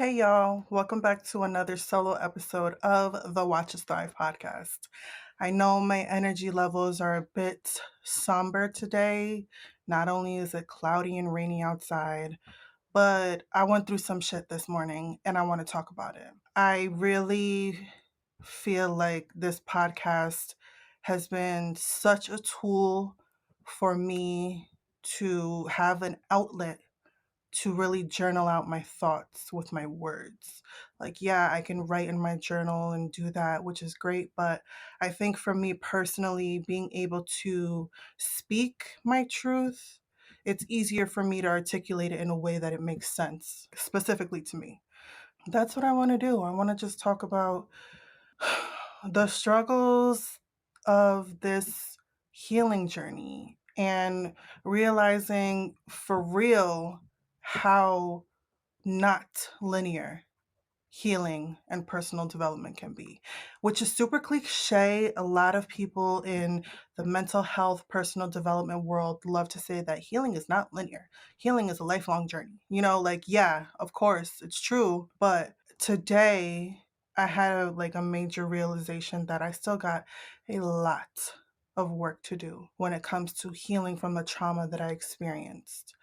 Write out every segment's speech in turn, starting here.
Hey y'all, welcome back to another solo episode of the Watch Us Thrive podcast. I know my energy levels are a bit somber today. Not only is it cloudy and rainy outside, but I went through some shit this morning and I want to talk about it. I really feel like this podcast has been such a tool for me to have an outlet to really journal out my thoughts with my words. Like, yeah, I can write in my journal and do that, which is great. But I think for me personally, being able to speak my truth, it's easier for me to articulate it in a way that it makes sense, specifically to me. That's what I want to do. I want to just talk about the struggles of this healing journey and realizing for real how not linear healing and personal development can be, which is super cliche. A lot of people in the mental health, personal development world love to say that healing is not linear. Healing is a lifelong journey. Yeah, of course, it's true. But today, I had a major realization that I still got a lot of work to do when it comes to healing from the trauma that I experienced,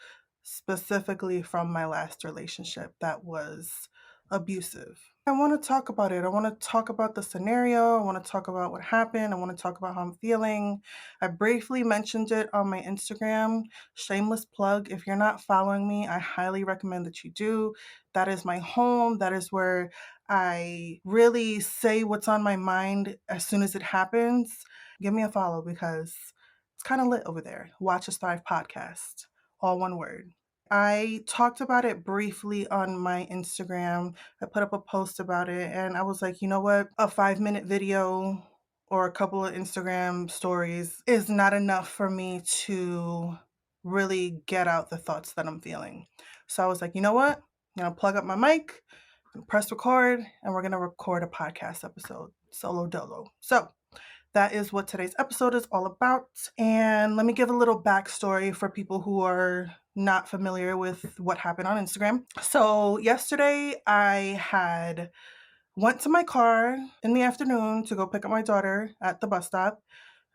specifically from my last relationship that was abusive. I want to talk about it. I want to talk about the scenario. I want to talk about what happened. I want to talk about how I'm feeling. I briefly mentioned it on my Instagram. Shameless plug. If you're not following me, I highly recommend that you do. That is my home. That is where I really say what's on my mind as soon as it happens. Give me a follow because it's kind of lit over there. Watch Us Thrive podcast. All one word. I talked about it briefly on my Instagram. I put up a post about it and I was like, you know what? A 5-minute video or a couple of Instagram stories is not enough for me to really get out the thoughts that I'm feeling. So I was like, you know what? I'm going to plug up my mic and press record and we're going to record a podcast episode solo dolo. So that is what today's episode is all about. And let me give a little backstory for people who are not familiar with what happened on Instagram. So yesterday I had went to my car in the afternoon to go pick up my daughter at the bus stop.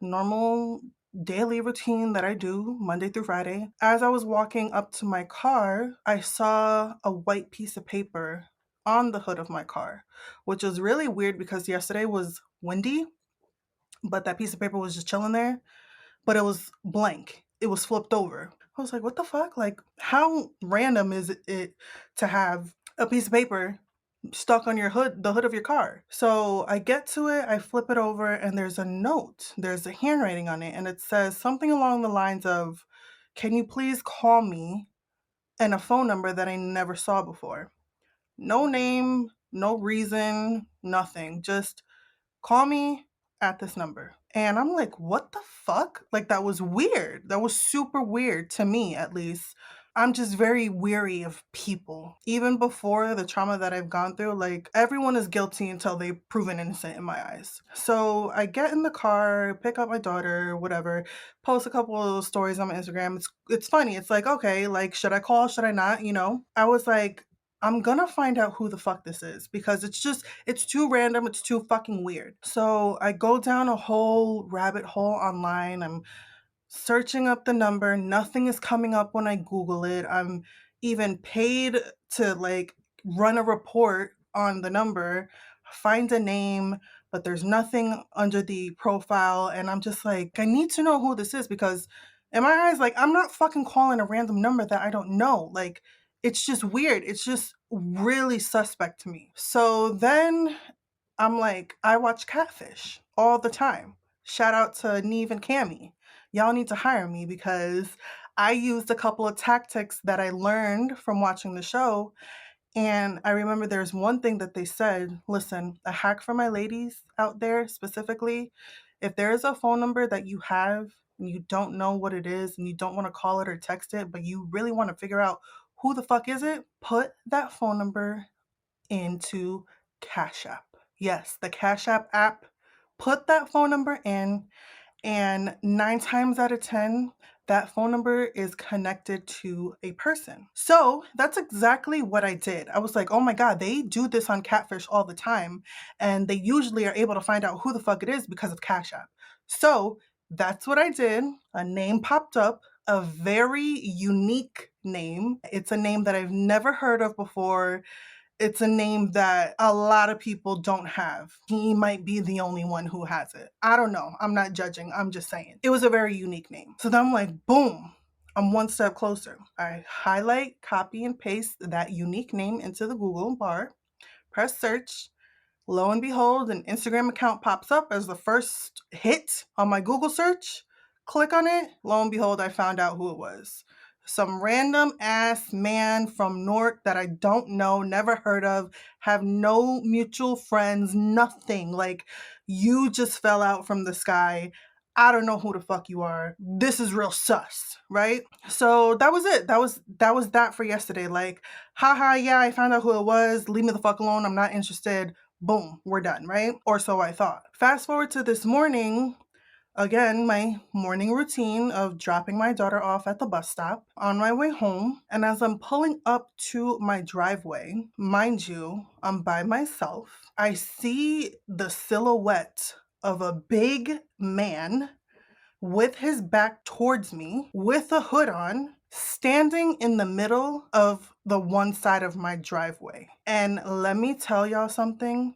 Normal daily routine that I do Monday through Friday. As I was walking up to my car, I saw a white piece of paper on the hood of my car, which was really weird because yesterday was windy, but that piece of paper was just chilling there, but it was blank. It was flipped over. I was like, what the fuck? Like, how random is it to have a piece of paper stuck on your hood, the hood of your car? So I get to it, I flip it over, and there's a note. There's a handwriting on it, and it says something along the lines of, can you please call me? And a phone number that I never saw before. No name, no reason, nothing. Just call me at this number. And I'm like, what the fuck? Like, that was weird. That was super weird to me, at least. I'm just very weary of people. Even before the trauma that I've gone through, like, everyone is guilty until they're proven innocent in my eyes. So I get in the car, pick up my daughter, whatever, post a couple of stories on my Instagram. It's funny. It's like, okay, like, should I call? Should I not? I was like, I'm gonna find out who the fuck this is because it's too random. It's too fucking weird. So I go down a whole rabbit hole online. I'm searching up the number. Nothing is coming up when I Google it. I'm even paid to like run a report on the number, find a name, but there's nothing under the profile. And I'm just like, I need to know who this is because in my eyes, like, I'm not fucking calling a random number that I don't know. Like, it's just weird. It's just really suspect to me. So then I'm like, I watch Catfish all the time. Shout out to Neve and Cammy. Y'all need to hire me because I used a couple of tactics that I learned from watching the show. And I remember there's one thing that they said, listen, a hack for my ladies out there specifically, if there is a phone number that you have and you don't know what it is and you don't want to call it or text it, but you really want to figure out who the fuck is it, put that phone number into Cash App. Yes, the Cash App. Put that phone number in, and 9 times out of 10, that phone number is connected to a person. So that's exactly what I did. I was like, oh my God, they do this on Catfish all the time. And they usually are able to find out who the fuck it is because of Cash App. So that's what I did. A name popped up, a very unique name. It's a name that I've never heard of before. It's a name that a lot of people don't have. He might be the only one who has it. I don't know. I'm not judging. I'm just saying. It was a very unique name. So then I'm like, boom, I'm one step closer. I highlight, copy, and paste that unique name into the Google bar, press search. Lo and behold, an Instagram account pops up as the first hit on my Google search. Click on it. Lo and behold, I found out who it was. Some random ass man from Newark that I don't know, never heard of, have no mutual friends, nothing. Like, you just fell out from the sky. I don't know who the fuck you are. This is real sus, right? So that was it. That was that for yesterday. Like, haha, yeah, I found out who it was. Leave me the fuck alone. I'm not interested. Boom, we're done, right? Or so I thought. Fast forward to this morning, again, my morning routine of dropping my daughter off at the bus stop on my way home. And as I'm pulling up to my driveway, mind you, I'm by myself. I see the silhouette of a big man with his back towards me, with a hood on, standing in the middle of the one side of my driveway. And let me tell y'all something.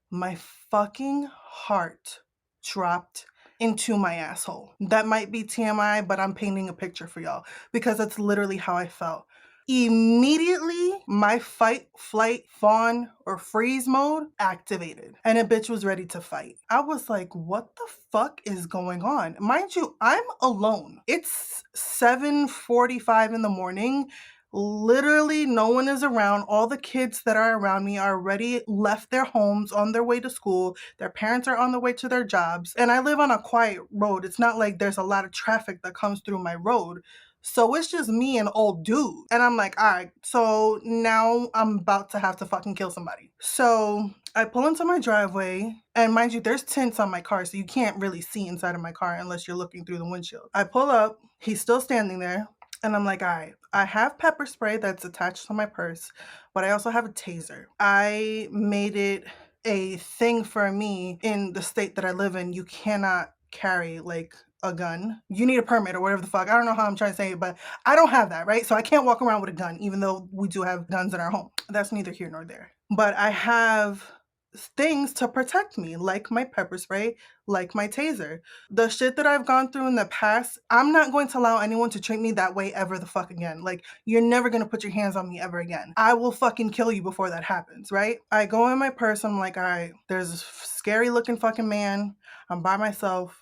My fucking heart dropped into my asshole. That might be TMI, but I'm painting a picture for y'all because that's literally how I felt. Immediately, my fight, flight, fawn, or freeze mode activated, and a bitch was ready to fight. I was like, what the fuck is going on? Mind you, I'm alone. It's 7:45 in the morning. Literally, no one is around. All the kids that are around me are already left their homes on their way to school. Their parents are on the way to their jobs. And I live on a quiet road. It's not like there's a lot of traffic that comes through my road. So it's just me and old dude. And I'm like, all right, so now I'm about to have to fucking kill somebody. So I pull into my driveway, and mind you, there's tints on my car, so you can't really see inside of my car unless you're looking through the windshield. I pull up, he's still standing there. And I'm like, all right, I have pepper spray that's attached to my purse, but I also have a taser. I made it a thing for me in the state that I live in. You cannot carry like a gun. You need a permit or whatever the fuck. I don't know how I'm trying to say it, but I don't have that, right? So I can't walk around with a gun, even though we do have guns in our home. That's neither here nor there. But I have things to protect me, like my pepper spray, like my taser. The shit that I've gone through in the past, I'm not going to allow anyone to treat me that way ever the fuck again. Like, you're never going to put your hands on me ever again. I will fucking kill you before that happens, right? I go in my purse, I'm like, all right, there's a scary looking fucking man. I'm by myself.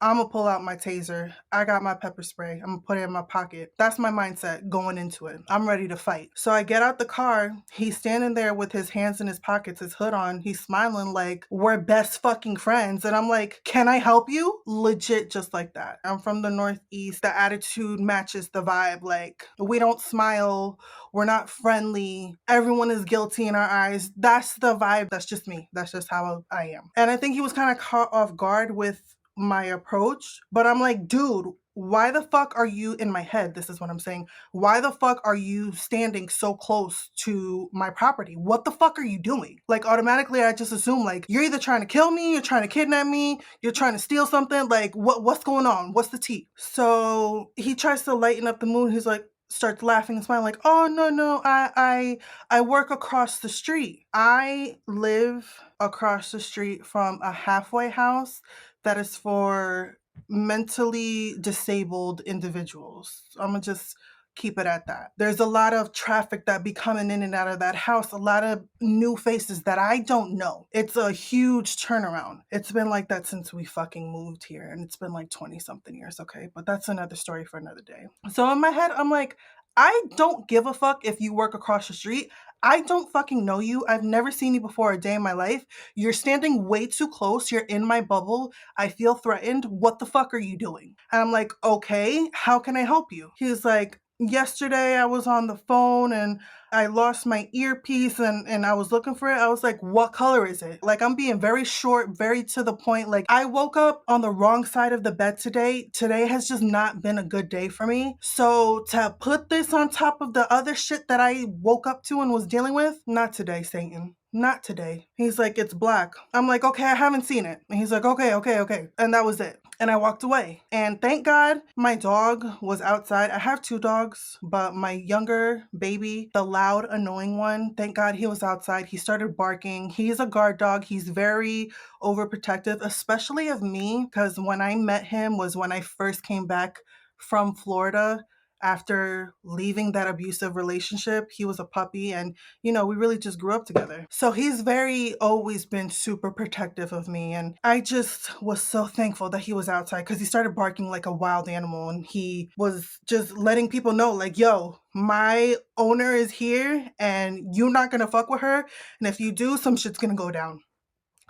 I'm gonna pull out my taser. I got my pepper spray. I'm gonna put it in my pocket. That's my mindset going into it. I'm ready to fight. So I get out the car. He's standing there with his hands in his pockets, his hood on. He's smiling like we're best fucking friends. And I'm like, can I help you? Legit, just like that. I'm from the Northeast. The attitude matches the vibe. Like, we don't smile. We're not friendly. Everyone is guilty in our eyes. That's the vibe. That's just me. That's just how I am. And I think he was kind of caught off guard with my approach, but I'm like, dude, why the fuck are you in my head? This is what I'm saying. Why the fuck are you standing so close to my property? What the fuck are you doing? Like, automatically I just assume like you're either trying to kill me, you're trying to kidnap me, you're trying to steal something. Like, what's going on? What's the tea? So he tries to lighten up the mood. He's like, starts laughing and smiling like, oh no, I work across the street. I live across the street from a halfway house that is for mentally disabled individuals. I'm gonna just keep it at that. There's a lot of traffic that be coming in and out of that house, a lot of new faces that I don't know. It's a huge turnaround. It's been like that since we fucking moved here, and it's been like 20 something years, okay? But that's another story for another day. So in my head, I'm like, I don't give a fuck if you work across the street. I don't fucking know you. I've never seen you before a day in my life. You're standing way too close. You're in my bubble. I feel threatened. What the fuck are you doing? And I'm like, okay, how can I help you? He's like, yesterday I was on the phone and I lost my earpiece and I was looking for it. I was like, what color is it? Like, I'm being very short, very to the point. Like, I woke up on the wrong side of the bed today. Today has just not been a good day for me. So to put this on top of the other shit that I woke up to and was dealing with, not today, Satan. Not today. He's like, it's black. I'm like, okay, I haven't seen it. And he's like, okay, okay, okay. And that was it. And I walked away. And thank God my dog was outside. I have two dogs, but my younger baby, the loud, annoying one, thank God he was outside. He started barking. He's a guard dog. He's very overprotective, especially of me, because when I met him was when I first came back from Florida after leaving that abusive relationship. He was a puppy and we really just grew up together. So he's very always been super protective of me. And I just was so thankful that he was outside because he started barking like a wild animal and he was just letting people know, like, yo, my owner is here and you're not going to fuck with her. And if you do, some shit's going to go down.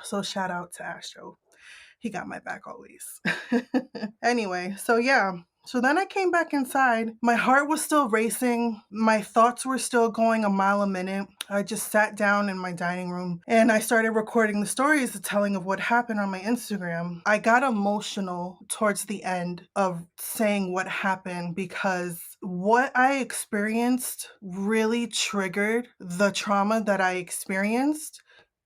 So shout out to Astro. He got my back always. Anyway, so yeah. So then I came back inside. My heart was still racing. My thoughts were still going a mile a minute. I just sat down in my dining room and I started recording the stories, the telling of what happened on my Instagram. I got emotional towards the end of saying what happened because what I experienced really triggered the trauma that I experienced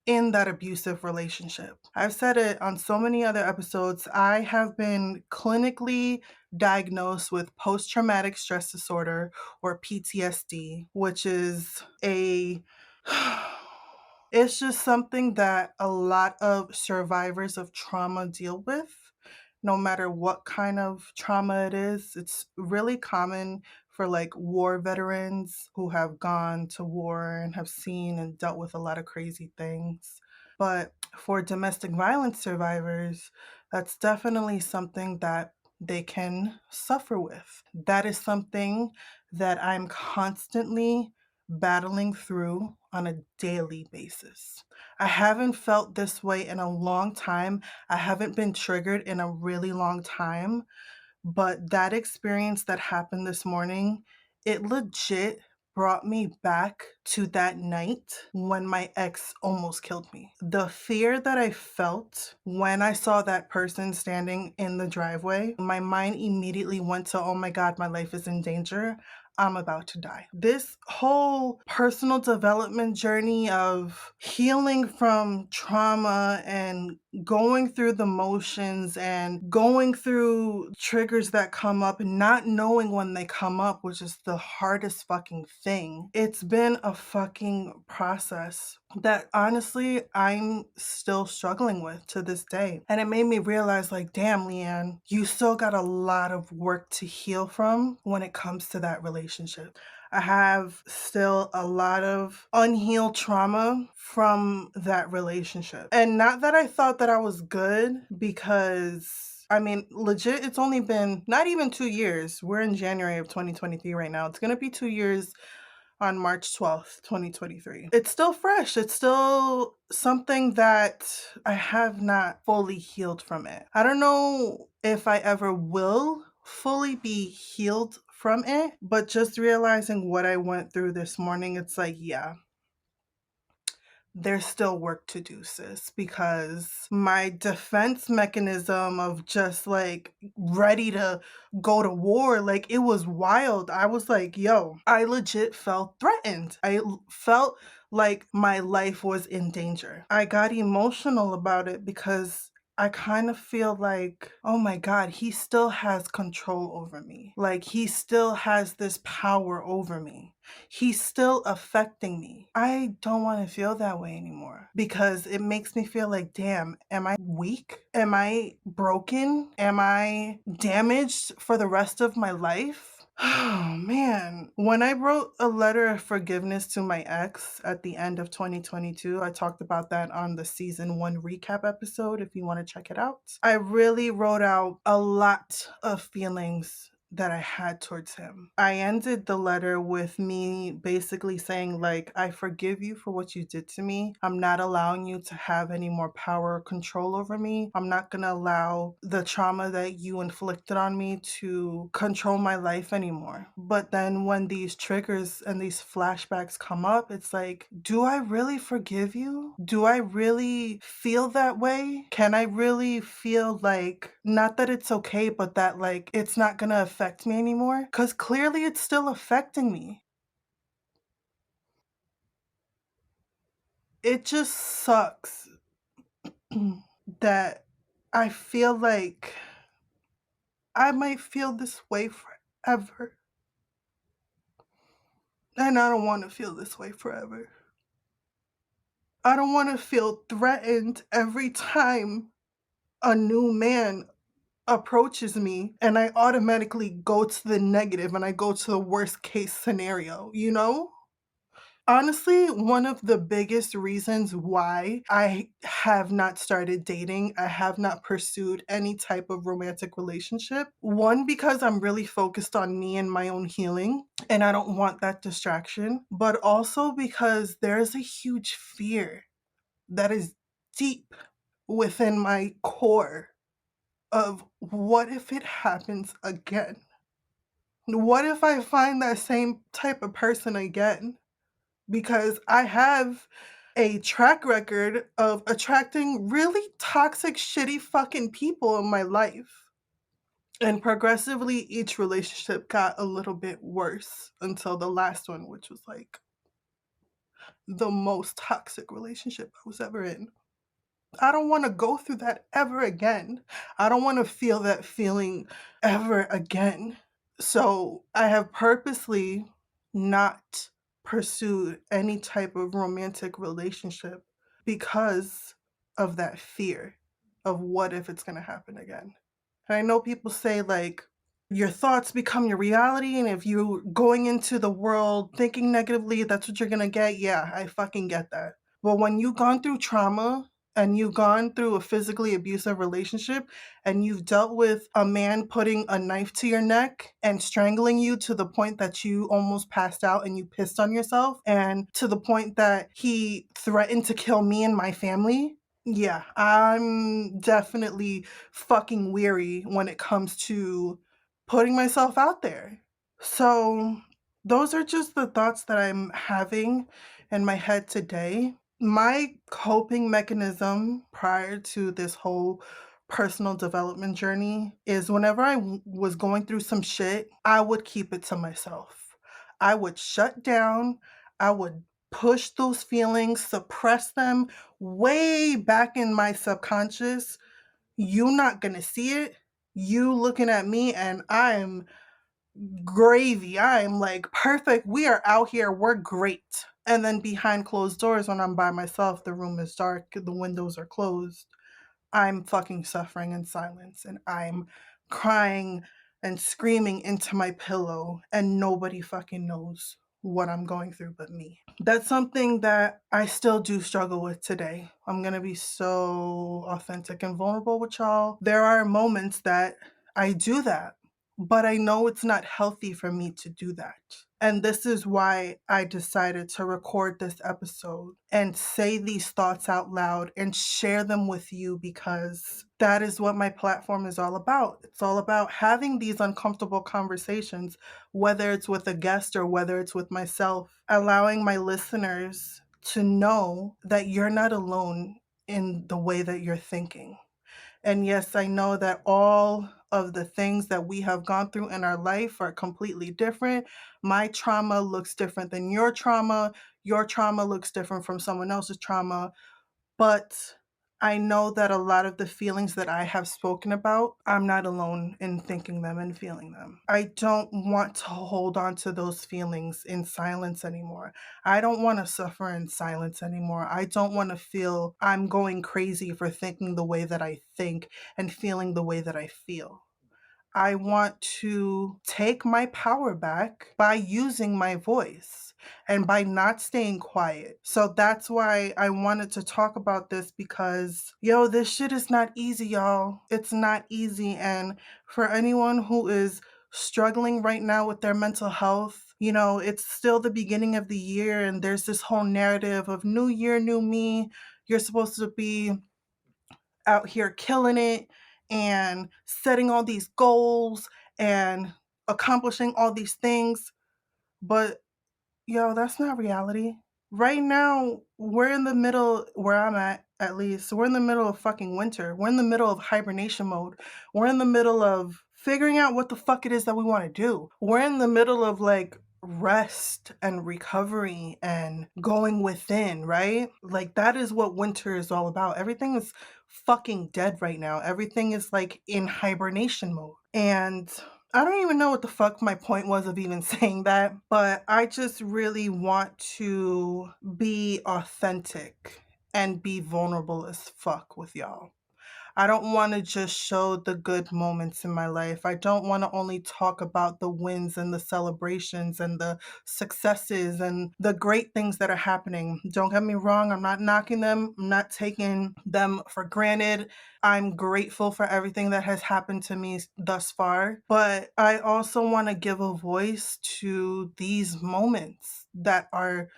in that abusive relationship. I've said it on so many other episodes. I have been clinically diagnosed with post traumatic stress disorder or PTSD, which is a it's just something that a lot of survivors of trauma deal with. No matter what kind of trauma it is, it's really common for like war veterans who have gone to war and have seen and dealt with a lot of crazy things. But for domestic violence survivors, that's definitely something that they can suffer with. That is something that I'm constantly battling through on a daily basis. I haven't felt this way in a long time. I haven't been triggered in a really long time, but that experience that happened this morning, it legit brought me back to that night when my ex almost killed me. The fear that I felt when I saw that person standing in the driveway, my mind immediately went to, oh my God, my life is in danger. I'm about to die. This whole personal development journey of healing from trauma and going through the motions and going through triggers that come up and not knowing when they come up, which is the hardest fucking thing. It's been a fucking process that honestly I'm still struggling with to this day. And it made me realize, like, damn, Lianne, you still got a lot of work to heal from when it comes to that relationship. I have still a lot of unhealed trauma from that relationship. And not that I thought that I was good, because I mean, legit, it's only been not even 2 years. We're in January of 2023 right now. It's going to be 2 years on March 12th, 2023. It's still fresh. It's still something that I have not fully healed from it. I don't know if I ever will fully be healed from it, but just realizing what I went through this morning, it's like, yeah, there's still work to do, sis, because my defense mechanism of just like ready to go to war, like, it was wild. I was like, yo, I legit felt threatened. Felt like my life was in danger. I got emotional about it because I kind of feel like, oh my God, he still has control over me. Like, he still has this power over me. He's still affecting me. I don't want to feel that way anymore because it makes me feel like, damn, am I weak? Am I broken? Am I damaged for the rest of my life? Oh man. When I wrote a letter of forgiveness to my ex at the end of 2022, I talked about that on the season 1 recap episode if you want to check it out. I really wrote out a lot of feelings that I had towards him. I ended the letter with me basically saying, like, I forgive you for what you did to me. I'm not allowing you to have any more power or control over me. I'm not going to allow the trauma that you inflicted on me to control my life anymore. But then when these triggers and these flashbacks come up, it's like, do I really forgive you? Do I really feel that way? Can I really feel like, not that it's okay, but that like it's not gonna affect me anymore? Because clearly it's still affecting me. It just sucks that I feel like I might feel this way forever. And I don't want to feel this way forever. I don't want to feel threatened every time a new man approaches me and I automatically go to the negative and I go to the worst case scenario, you know? Honestly, one of the biggest reasons why I have not started dating, I have not pursued any type of romantic relationship. One, because I'm really focused on me and my own healing, and I don't want that distraction. But also because there's a huge fear that is deep within my core of what if it happens again? What if I find that same type of person again? Because I have a track record of attracting really toxic, shitty fucking people in my life. And progressively, each relationship got a little bit worse until the last one, which was like the most toxic relationship I was ever in. I don't want to go through that ever again. I don't want to feel that feeling ever again. So I have purposely not pursued any type of romantic relationship because of that fear of what if it's going to happen again. And I know people say, like, your thoughts become your reality, and if you're going into the world thinking negatively, that's what you're going to get. Yeah, I fucking get that. But when you've gone through trauma and you've gone through a physically abusive relationship and you've dealt with a man putting a knife to your neck and strangling you to the point that you almost passed out and you pissed on yourself, and to the point that he threatened to kill me and my family, yeah, I'm definitely fucking weary when it comes to putting myself out there. So, those are just the thoughts that I'm having in my head today. My coping mechanism prior to this whole personal development journey is whenever was going through some shit, I would keep it to myself. I would shut down. I would push those feelings, suppress them way back in my subconscious. You not gonna see it. You looking at me and I'm gravy. I'm like, perfect. We are out here. We're great. And then behind closed doors, when I'm by myself, the room is dark, the windows are closed. I'm fucking suffering in silence and I'm crying and screaming into my pillow, and nobody fucking knows what I'm going through but me. That's something that I still do struggle with today. I'm gonna be so authentic and vulnerable with y'all. There are moments that I do that, but I know it's not healthy for me to do that. And this is why I decided to record this episode and say these thoughts out loud and share them with you, because that is what my platform is all about. It's all about having these uncomfortable conversations, whether it's with a guest or whether it's with myself, allowing my listeners to know that you're not alone in the way that you're thinking. And yes, I know that all of the things that we have gone through in our life are completely different. My trauma looks different than your trauma. Your trauma looks different from someone else's trauma. But I know that a lot of the feelings that I have spoken about, I'm not alone in thinking them and feeling them. I don't want to hold on to those feelings in silence anymore. I don't want to suffer in silence anymore. I don't want to feel I'm going crazy for thinking the way that I think and feeling the way that I feel. I want to take my power back by using my voice and by not staying quiet. So that's why I wanted to talk about this, because, this shit is not easy, y'all. It's not easy. And for anyone who is struggling right now with their mental health. You know, it's still the beginning of the year, and there's this whole narrative of new year, new me. You're supposed to be out here killing it and setting all these goals and accomplishing all these things. But yo, that's not reality. Right now, we're in the middle, where I'm at least, we're in the middle of fucking winter. We're in the middle of hibernation mode. We're in the middle of figuring out what the fuck it is that we want to do. We're in the middle of like rest and recovery and going within, right? Like that is what winter is all about. Everything is fucking dead right now. Everything is like in hibernation mode. And I don't even know what the fuck my point was of even saying that, but I just really want to be authentic and be vulnerable as fuck with y'all. I don't want to just show the good moments in my life. I don't want to only talk about the wins and the celebrations and the successes and the great things that are happening. Don't get me wrong, I'm not knocking them, I'm not taking them for granted. I'm grateful for everything that has happened to me thus far, but I also want to give a voice to these moments that are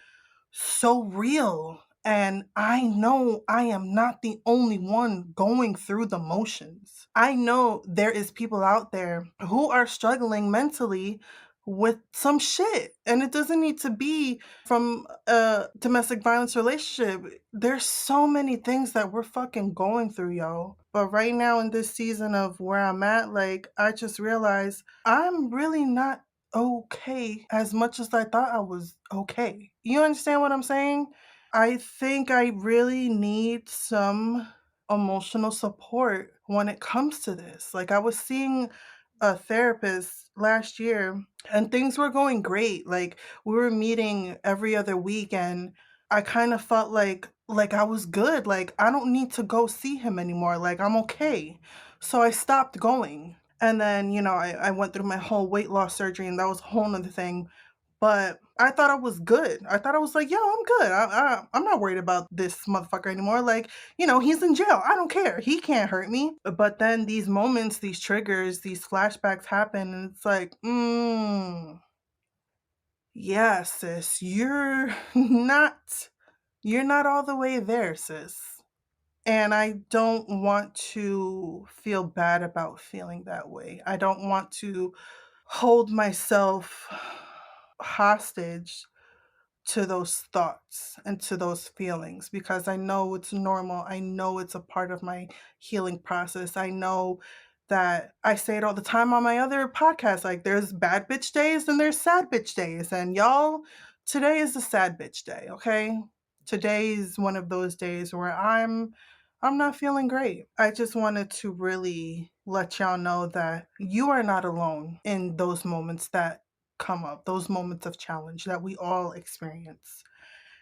so real. And I know I am not the only one going through the motions. I know there is people out there who are struggling mentally with some shit. And it doesn't need to be from a domestic violence relationship. There's so many things that we're fucking going through, yo. But right now in this season of where I'm at, like, I just realized I'm really not okay as much as I thought I was okay. You understand what I'm saying? I think I really need some emotional support when it comes to this. Like I was seeing a therapist last year and things were going great. Like we were meeting every other week and I kind of felt like I was good. Like I don't need to go see him anymore. Like I'm okay. So I stopped going. And then, you know, I went through my whole weight loss surgery and that was a whole nother thing. But I thought I was good. I thought I was like, yo, I'm good. I'm not worried about this motherfucker anymore. Like, you know, he's in jail. I don't care. He can't hurt me. But then these moments, these triggers, these flashbacks happen. And it's like, yeah, sis, you're not all the way there, sis. And I don't want to feel bad about feeling that way. I don't want to hold myself hostage to those thoughts and to those feelings because I know it's normal. I know it's a part of my healing process. I know that I say it all the time on my other podcasts. Like there's bad bitch days and there's sad bitch days. And y'all, today is a sad bitch day, okay? Today is one of those days where I'm not feeling great. I just wanted to really let y'all know that you are not alone in those moments that come up, those moments of challenge that we all experience.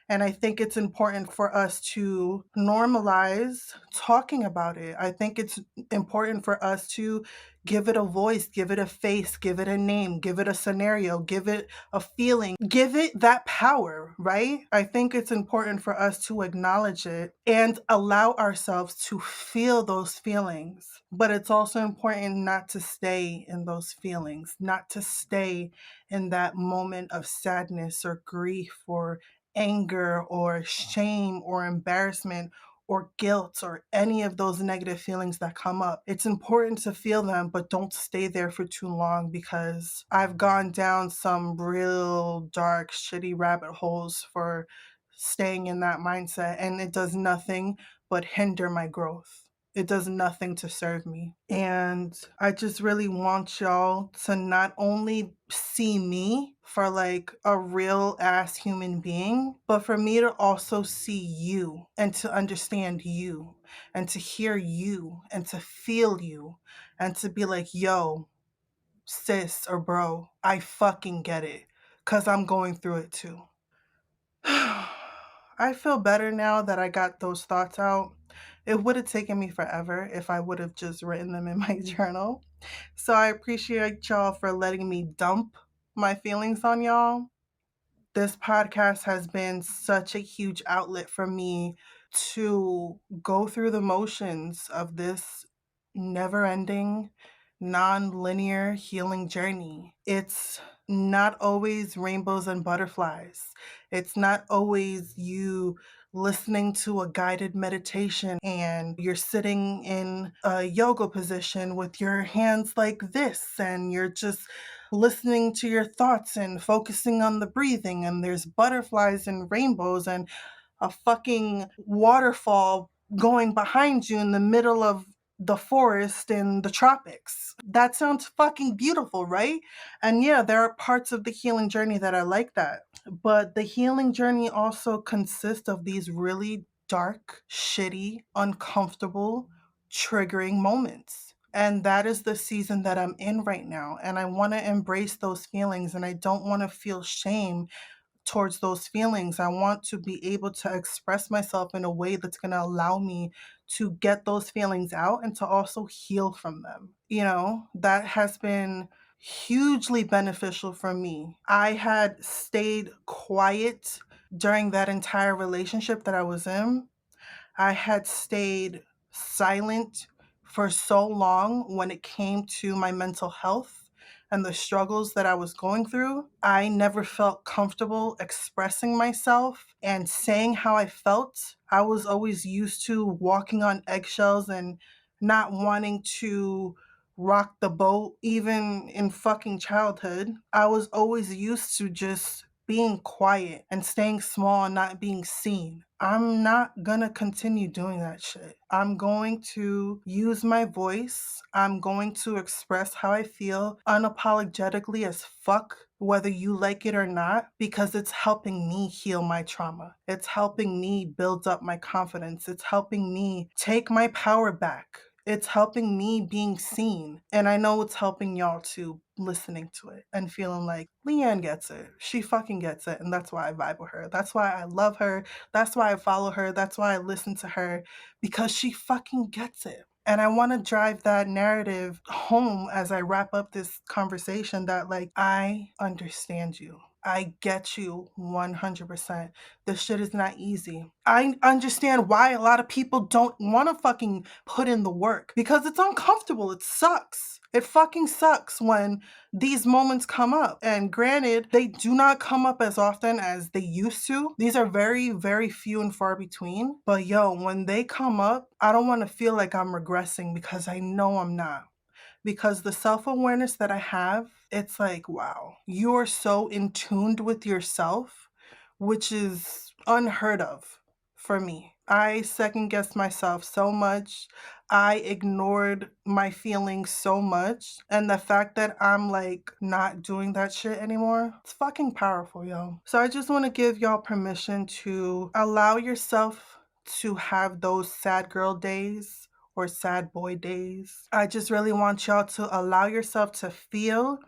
And I think it's important for us to normalize talking about it. I think it's important for us to give it a voice, give it a face, give it a name, give it a scenario, give it a feeling, give it that power, right? I think it's important for us to acknowledge it and allow ourselves to feel those feelings. But it's also important not to stay in those feelings, not to stay in that moment of sadness or grief or anger or shame or embarrassment or guilt or any of those negative feelings that come up. It's important to feel them, but don't stay there for too long because I've gone down some real dark, shitty rabbit holes for staying in that mindset, and it does nothing but hinder my growth. It does nothing to serve me. And I just really want y'all to not only see me for like a real ass human being, but for me to also see you and to understand you and to hear you and to feel you and to be like, yo, sis or bro, I fucking get it because I'm going through it too. I feel better now that I got those thoughts out. It would have taken me forever if I would have just written them in my journal. So I appreciate y'all for letting me dump my feelings on y'all. This podcast has been such a huge outlet for me to go through the motions of this never ending, non-linear healing journey. It's not always rainbows and butterflies. It's not always you listening to a guided meditation and you're sitting in a yoga position with your hands like this and you're just listening to your thoughts and focusing on the breathing and there's butterflies and rainbows and a fucking waterfall going behind you in the middle of the forest in the tropics. That sounds fucking beautiful, right? And yeah, there are parts of the healing journey that I like that. But the healing journey also consists of these really dark, shitty, uncomfortable, triggering moments. And that is the season that I'm in right now. And I want to embrace those feelings and I don't want to feel shame towards those feelings. I want to be able to express myself in a way that's going to allow me to get those feelings out and to also heal from them. You know, that has been hugely beneficial for me. I had stayed quiet during that entire relationship that I was in. I had stayed silent for so long when it came to my mental health and the struggles that I was going through. I never felt comfortable expressing myself and saying how I felt. I was always used to walking on eggshells and not wanting to rock the boat, even in fucking childhood. I was always used to just being quiet and staying small and not being seen. I'm not gonna continue doing that shit. I'm going to use my voice. I'm going to express how I feel unapologetically as fuck, whether you like it or not, because it's helping me heal my trauma. It's helping me build up my confidence. It's helping me take my power back. It's helping me being seen. And I know it's helping y'all too, listening to it and feeling like Lianne gets it. She fucking gets it. And that's why I vibe with her. That's why I love her. That's why I follow her. That's why I listen to her, because she fucking gets it. And I want to drive that narrative home as I wrap up this conversation that, like, I understand you. I get you 100%. This shit is not easy. I understand why a lot of people don't want to fucking put in the work because it's uncomfortable. It sucks. It fucking sucks when these moments come up. And granted, they do not come up as often as they used to. These are very, very few and far between. But yo, when they come up, I don't want to feel like I'm regressing because I know I'm not. Because the self-awareness that I have, it's like, wow, you are so in tuned with yourself, which is unheard of for me. I second guessed myself so much. I ignored my feelings so much. And the fact that I'm like not doing that shit anymore, it's fucking powerful, yo. So I just want to give y'all permission to allow yourself to have those sad girl days or sad boy days. I just really want y'all to allow yourself to feel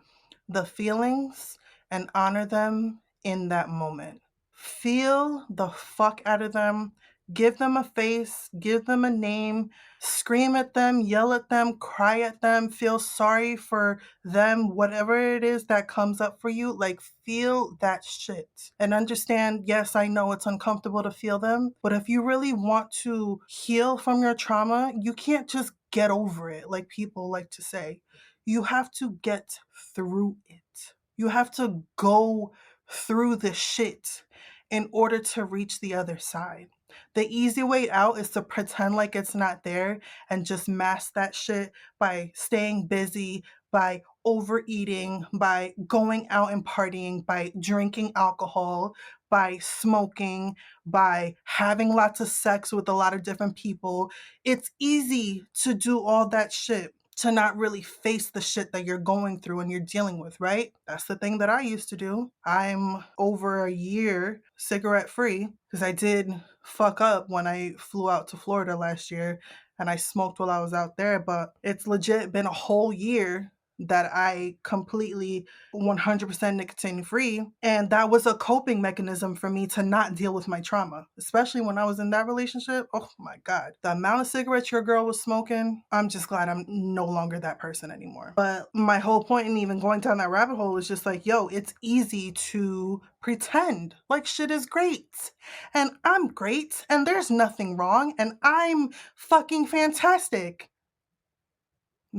the feelings and honor them in that moment. Feel the fuck out of them. Give them a face, give them a name, scream at them, yell at them, cry at them, feel sorry for them, whatever it is that comes up for you. Like, feel that shit. And understand, yes, I know it's uncomfortable to feel them, but if you really want to heal from your trauma, you can't just get over it, like people like to say. You have to get through it. You have to go through the shit in order to reach the other side. The easy way out is to pretend like it's not there and just mask that shit by staying busy, by overeating, by going out and partying, by drinking alcohol, by smoking, by having lots of sex with a lot of different people. It's easy to do all that shit, to not really face the shit that you're going through and you're dealing with, right? That's the thing that I used to do. I'm over a year cigarette free because I did fuck up when I flew out to Florida last year and I smoked while I was out there, but it's legit been a whole year that I completely 100% nicotine free. And that was a coping mechanism for me to not deal with my trauma, especially when I was in that relationship. Oh my God. The amount of cigarettes your girl was smoking, I'm just glad I'm no longer that person anymore. But my whole point in even going down that rabbit hole is just like, yo, it's easy to pretend like shit is great. And I'm great. And there's nothing wrong. And I'm fucking fantastic.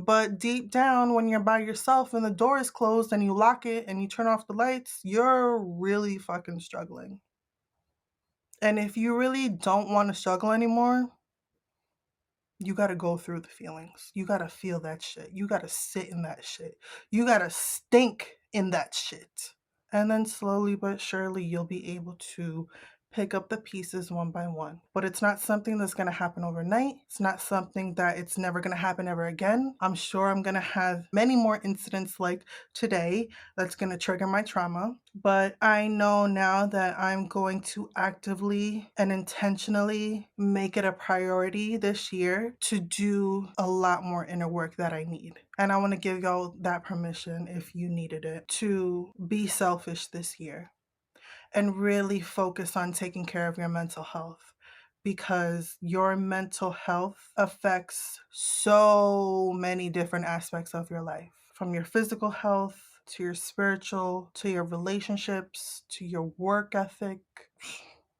But deep down, when you're by yourself and the door is closed and you lock it and you turn off the lights, you're really fucking struggling. And if you really don't want to struggle anymore, you got to go through the feelings. You got to feel that shit. You got to sit in that shit. You got to stink in that shit. And then slowly but surely, you'll be able to pick up the pieces one by one. But it's not something that's going to happen overnight. It's not something that it's never going to happen ever again. I'm sure I'm going to have many more incidents like today that's going to trigger my trauma. But I know now that I'm going to actively and intentionally make it a priority this year to do a lot more inner work that I need. And I want to give y'all that permission, if you needed it, to be selfish this year and really focus on taking care of your mental health, because your mental health affects so many different aspects of your life, from your physical health to your spiritual, to your relationships, to your work ethic.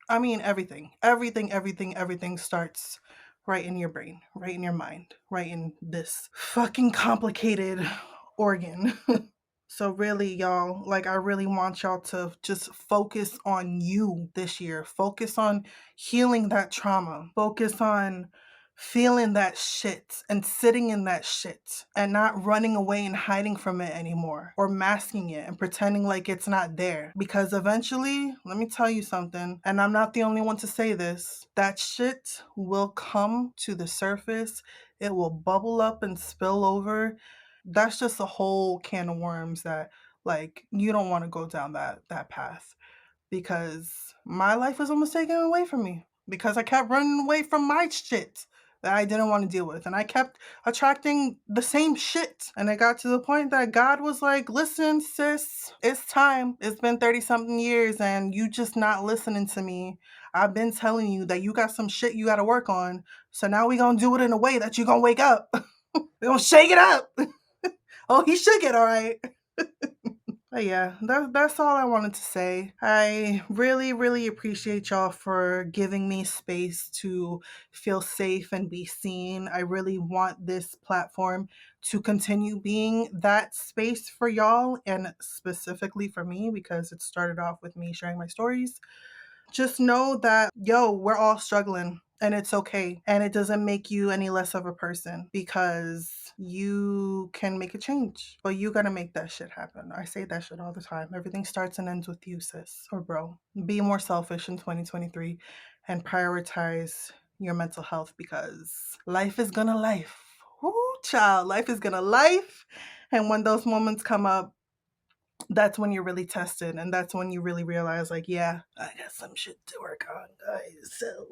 I mean, everything starts right in your brain, right in your mind, right in this fucking complicated organ. So really, y'all, like, I really want y'all to just focus on you this year. Focus on healing that trauma. Focus on feeling that shit and sitting in that shit and not running away and hiding from it anymore or masking it and pretending like it's not there. Because eventually, let me tell you something, and I'm not the only one to say this, that shit will come to the surface. It will bubble up and spill over. That's just a whole can of worms that, like, you don't want to go down that path, because my life was almost taken away from me because I kept running away from my shit that I didn't want to deal with, and I kept attracting the same shit. And it got to the point that God was like, listen, sis, it's time. It's been 30 something years and you just not listening to me. I've been telling you that you got some shit you got to work on, so now we gonna do it in a way that you gonna wake up. We gonna shake it up. Oh, he shook it, all right. But yeah, that's all I wanted to say. I really, really appreciate y'all for giving me space to feel safe and be seen. I really want this platform to continue being that space for y'all, and specifically for me, because it started off with me sharing my stories. Just know that, yo, we're all struggling and it's okay. And it doesn't make you any less of a person, because you can make a change, but you gotta make that shit happen. I say that shit all the time. Everything starts and ends with you, sis or bro. Be more selfish in 2023 and prioritize your mental health, because life is gonna life. Woo, child, life is gonna life. And when those moments come up, that's when you're really tested, and that's when you really realize, like, yeah, I got some shit to work on, guys. So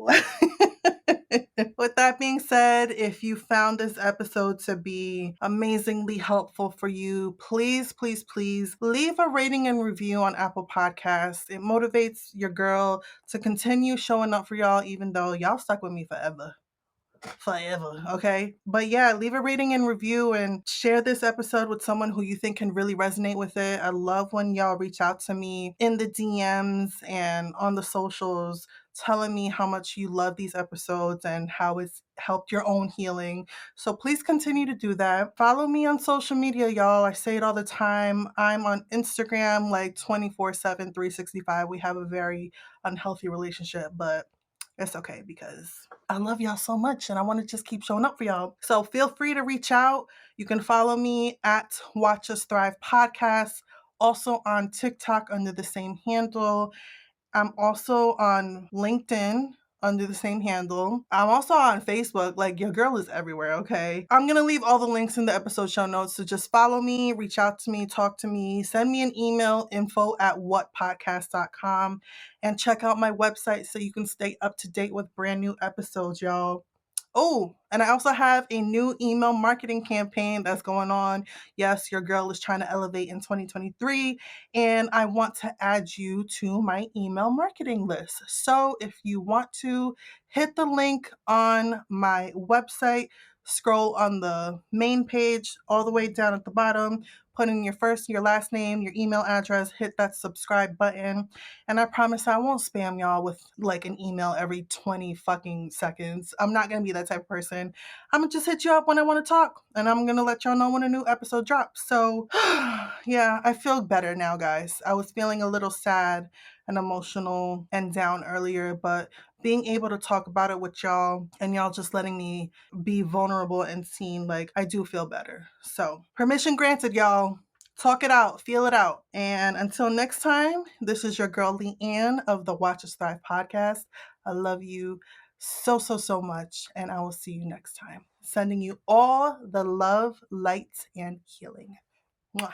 with that being said, if you found this episode to be amazingly helpful for you, please, please, please leave a rating and review on Apple Podcasts. It motivates your girl to continue showing up for y'all, even though y'all stuck with me forever, okay? But yeah, leave a rating and review and share this episode with someone who you think can really resonate with it. I love when y'all reach out to me in the DMs and on the socials, telling me how much you love these episodes and how it's helped your own healing. So please continue to do that. Follow me on social media, y'all. I say it all the time. I'm on Instagram like 24/7, 365. We have a very unhealthy relationship, but it's okay, because I love y'all so much and I want to just keep showing up for y'all. So feel free to reach out. You can follow me at Watch Us Thrive Podcast, also on TikTok under the same handle. I'm also on LinkedIn under the same handle. I'm also on Facebook. Like, your girl is everywhere, okay? I'm going to leave all the links in the episode show notes. So just follow me, reach out to me, talk to me, send me an email, info@whatpodcast.com, and check out my website so you can stay up to date with brand new episodes, y'all. Oh, and I also have a new email marketing campaign that's going on. Yes, your girl is trying to elevate in 2023, and I want to add you to my email marketing list. So if you want to, hit the link on my website, scroll on the main page all the way down at the bottom, put in your first, your last name, your email address, hit that subscribe button. And I promise I won't spam y'all with like an email every 20 fucking seconds. I'm not going to be that type of person. I'm going to just hit you up when I want to talk, and I'm going to let y'all know when a new episode drops. So, yeah, I feel better now, guys. I was feeling a little sad and emotional and down earlier, but being able to talk about it with y'all and y'all just letting me be vulnerable and seen, like, I do feel better. So, permission granted, y'all. Talk it out, feel it out. And until next time, this is your girl Lianne of the Watch Us Thrive podcast. I love you so, so, so much. And I will see you next time. Sending you all the love, light, and healing. Mwah.